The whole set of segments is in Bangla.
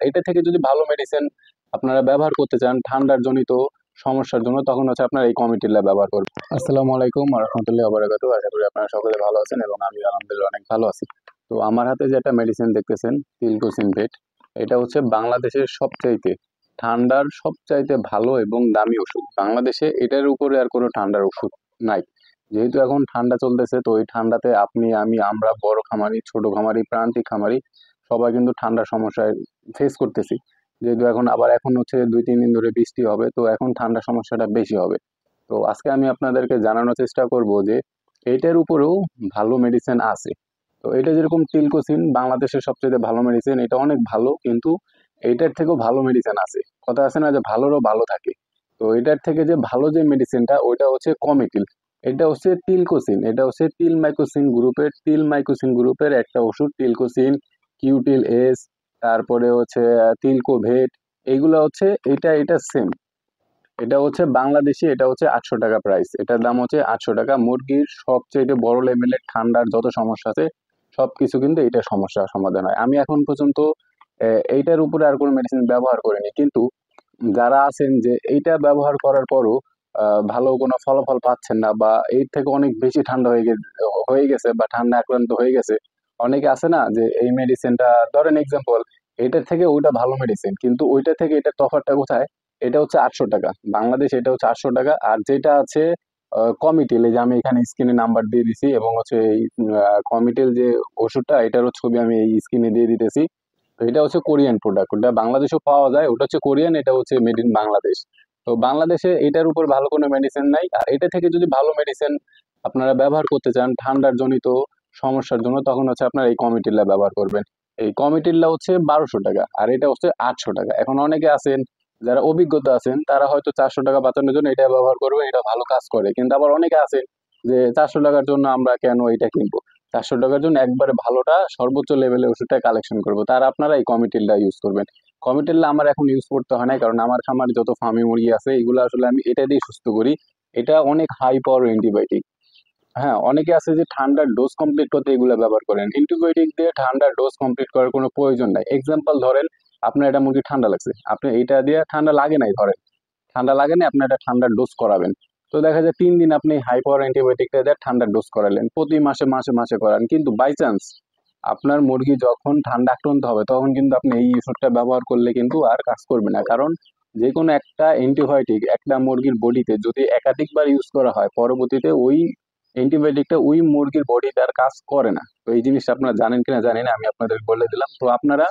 এটা থেকে যদি ভালো মেডিসিন আপনারা ব্যবহার করতে চান ঠান্ডার জনিত সমস্যার জন্য, তখন হচ্ছে আপনারা এই কমিটিলা ব্যবহার করবেন। আসসালামু আলাইকুম ওয়া রাহমাতুল্লাহি ওয়া বারাকাতুহু। আশা করি আপনারা সকলে ভালো আছেন এবং আমি আলহামদুলিল্লাহ অনেক ভালো আছি। তো আমার হাতে যেটা মেডিসিন দেখতেছেন তিলকোসিনভেট, এটা হচ্ছে বাংলাদেশের সবচাইতে ঠান্ডার সবচাইতে ভালো এবং দামি ওষুধ। বাংলাদেশে এটার উপরে আর কোনো ঠান্ডার ওষুধ নাই। যেহেতু এখন ঠান্ডা চলতেছে, তো এই ঠান্ডাতে আপনি আমি আমরা বড় খামারি ছোট খামারি প্রান্তিক খামারি সবাই কিন্তু ঠান্ডার সমস্যায় ফেস করতেছি। যেহেতু এখন হচ্ছে 2-3 দিন ধরে বৃষ্টি হবে, তো এখন ঠান্ডার সমস্যাটা বেশি হবে। তো আজকে আমি আপনাদেরকে জানানোর চেষ্টা করব যে এইটার উপরেও ভালো মেডিসিন আছে। তো এটা যেরকম টিলকোসিন বাংলাদেশের সবচেয়ে ভালো মেডিসিন, এটা অনেক ভালো, কিন্তু এইটার থেকেও ভালো মেডিসিন আছে। কথা আছে না যে ভালোরও ভালো থাকে। তো এটার থেকে যে ভালো যে মেডিসিনটা ওইটা হচ্ছে কমিটিল। এটা হচ্ছে টিলকোসিন, এটা হচ্ছে টিল মাইকোসিন গ্রুপের একটা ওষুধ। টিলকোসিন, কিউটিল এস, তারপরে হচ্ছে তিলকোভেট, এইগুলা হচ্ছে এটা সেম। এটা হচ্ছে বাংলাদেশি, এটা হচ্ছে 800 টাকা প্রাইস, এটার দাম হচ্ছে 800 টাকা। মুরগির সবচেয়ে বড় লেভেলের ঠান্ডার যত সমস্যা আছে সবকিছু কিন্তু এটা সমস্যার সমাধান হয়। আমি এখন পর্যন্ত এইটার উপরে আর কোনো মেডিসিন ব্যবহার করিনি, কিন্তু যারা আছেন যে এইটা ব্যবহার করার পরও ভালো কোনো ফলাফল পাচ্ছেন না, বা এর থেকে অনেক বেশি ঠান্ডা হয়ে গেছে বা ঠান্ডা আক্রান্ত হয়ে গেছে, অনেকে আছে না যে এই মেডিসিনটা, ধরেন এক্সাম্পল, এটার থেকে ওইটা ভালো মেডিসিন, কিন্তু ওইটা থেকে এটার তফাৎটা কোথায়? এটা হচ্ছে 800 টাকা বাংলাদেশ, এটা হচ্ছে 800 টাকা। আর যেটা আছে কমিটেল, এই যে আমি এখানে স্ক্রিনে নাম্বার দিয়ে দিছি, এবং হচ্ছে এই কমিটেল যে ওষুধটা, এটারও ছবি আমি এই স্ক্রিনে দিয়ে দিতেছি। তো এটা হচ্ছে কোরিয়ান প্রোডাক্ট, ওটা বাংলাদেশেও পাওয়া যায়, ওটা হচ্ছে কোরিয়ান, এটা হচ্ছে মেড ইন বাংলাদেশ। তো বাংলাদেশে এটার উপর ভালো কোনো মেডিসিন নাই। আর এটা থেকে যদি ভালো মেডিসিন আপনারা ব্যবহার করতে চান ঠান্ডার জনিত সমস্যার জন্য, তখন হচ্ছে আপনারা এই কমিটিল্লা ব্যবহার করবেন। এই কমিটিল্লা হচ্ছে 1200 টাকা, আর এটা হচ্ছে 800 টাকা। এখন অনেকে আছেন যারা অভিজ্ঞতা আছেন, তারা হয়তো 400 টাকা বাঁচানোর জন্য এটা ব্যবহার করবে, এটা ভালো কাজ করে। কিন্তু আবার অনেকে আছেন যে 400 টাকার জন্য আমরা কেন এটা কিনবো, 400 টাকার জন্য একবারে ভালোটা সর্বোচ্চ লেভেলের ওষুধটা কালেকশন করবো, তার আপনারা এই কমিটিলটা ইউজ করবেন। কমিটিলটা আমার এখন ইউজ করতে হয় না, কারণ আমার খামারে যত ফার্মি মুরগি আছে এগুলো আসলে আমি এটা দিয়ে সুস্থ করি। এটা অনেক হাই পাওয়ার অ্যান্টিবায়োটিক। হ্যাঁ, অনেকে আছে যে ঠান্ডার ডোজ কমপ্লিট করতে এগুলো ব্যবহার করেন। অ্যান্টিবায়োটিক দিয়ে ঠান্ডার ডোজ কমপ্লিট করার কোনো প্রয়োজন নাই। এক্সাম্পল ধরেন, আপনার এটা মুরগি ঠান্ডা লাগছে, আপনি এইটা দিয়ে ঠান্ডা লাগে নাই, ধরেন ঠান্ডা লাগে না, আপনি একটা ঠান্ডার ডোজ করাবেন। তো দেখা যায় 3 দিন আপনি হাই পাওয়ার অ্যান্টিবায়োটিকটা দিয়ে ঠান্ডার ডোজ করালেন, প্রতি মাসে মাসে মাসে করান, কিন্তু বাই চান্স আপনার মুরগি যখন ঠান্ডা আক্রান্ত হবে তখন কিন্তু আপনি এই ওষুধটা ব্যবহার করলে কিন্তু আর কাজ করবে না। কারণ যে কোনো একটা অ্যান্টিবায়োটিক একটা মুরগির বডিতে যদি একাধিকবার ইউজ করা হয়, পরবর্তীতে ওই অ্যান্টিবায়োটিকটা ওই মুরগির বডিতে আর কাজ করে না। তো এই জিনিসটা আপনারা জানেন কিনা জানি না, আমি আপনাদের বলে দিলাম। তো আপনারা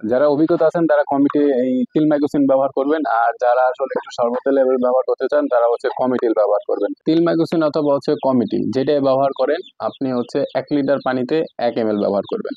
যারা অভিজ্ঞতা আছেন তারা কমিটি এই তিলমাইকোসিন ব্যবহার করবেন, আর যারা আসলে একটু সর্বোচ্চ লেভেল ব্যবহার করতে চান তারা হচ্ছে কমিটিল ব্যবহার করবেন। তিলমাইকোসিন অথবা হচ্ছে কমিটিল যেটাই ব্যবহার করেন, আপনি হচ্ছে 1 লিটার পানিতে 1 ml ব্যবহার করবেন।